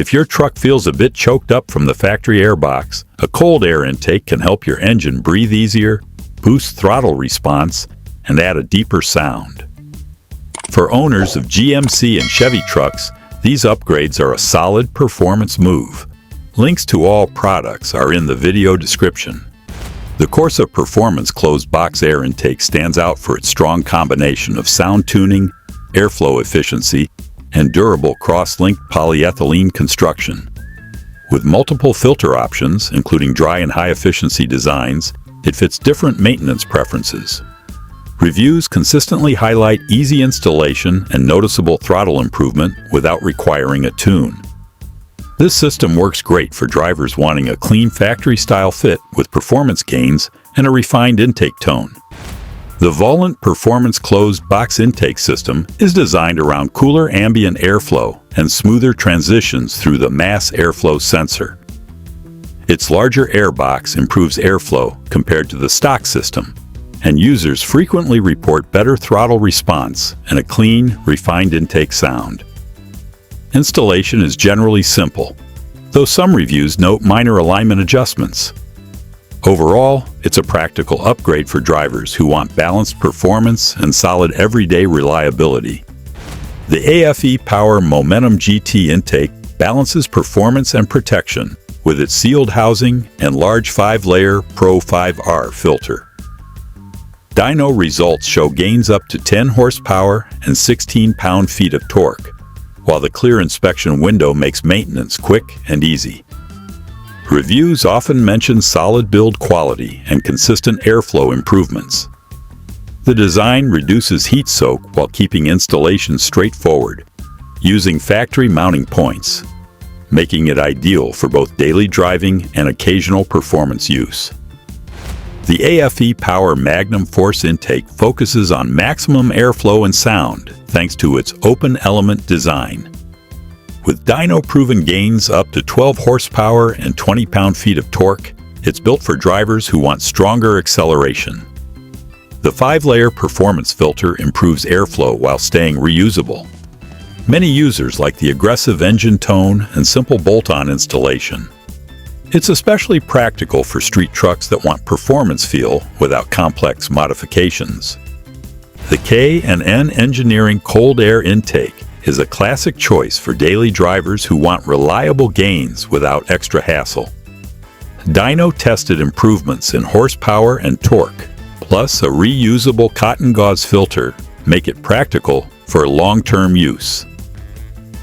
If your truck feels a bit choked up from the factory airbox, a cold air intake can help your engine breathe easier, boost throttle response, and add a deeper sound. For owners of GMC and Chevy trucks, these upgrades are a solid performance move. Links to all products are in the video description. The CORSA Performance closed box air intake stands out for its strong combination of sound tuning, airflow efficiency, and durable cross-linked polyethylene construction. With multiple filter options, including dry and high-efficiency designs, it fits different maintenance preferences. Reviews consistently highlight easy installation and noticeable throttle improvement without requiring a tune. This system works great for drivers wanting a clean factory-style fit with performance gains and a refined intake tone. The Volant Performance closed box intake system is designed around cooler ambient airflow and smoother transitions through the mass airflow sensor. Its larger airbox improves airflow compared to the stock system, and users frequently report better throttle response and a clean, refined intake sound. Installation is generally simple, though some reviews note minor alignment adjustments. Overall, it's a practical upgrade for drivers who want balanced performance and solid everyday reliability. The AFE Power Momentum GT intake balances performance and protection with its sealed housing and large 5-layer Pro 5R filter. Dyno results show gains up to 10 horsepower and 16 pound-feet of torque, while the clear inspection window makes maintenance quick and easy. Reviews often mention solid build quality and consistent airflow improvements. The design reduces heat soak while keeping installation straightforward, using factory mounting points, making it ideal for both daily driving and occasional performance use. The AFE Power Magnum Force intake focuses on maximum airflow and sound thanks to its open element design. With dyno-proven gains up to 12 horsepower and 20 pound-feet of torque, it's built for drivers who want stronger acceleration. The 5-layer performance filter improves airflow while staying reusable. Many users like the aggressive engine tone and simple bolt-on installation. It's especially practical for street trucks that want performance feel without complex modifications. The K&N Engineering Cold Air Intake is a classic choice for daily drivers who want reliable gains without extra hassle. Dyno-tested improvements in horsepower and torque, plus a reusable cotton gauze filter, make it practical for long-term use.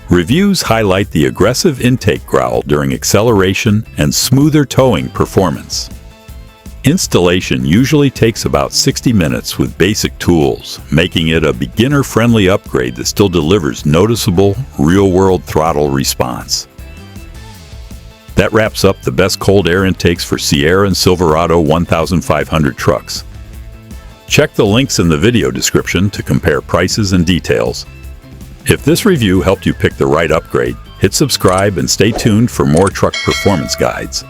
Reviews highlight the aggressive intake growl during acceleration and smoother towing performance. Installation usually takes about 60 minutes with basic tools, making it a beginner-friendly upgrade that still delivers noticeable, real-world throttle response. That wraps up the best cold air intakes for Sierra and Silverado 1500 trucks. Check the links in the video description to compare prices and details. If this review helped you pick the right upgrade, hit subscribe and stay tuned for more truck performance guides.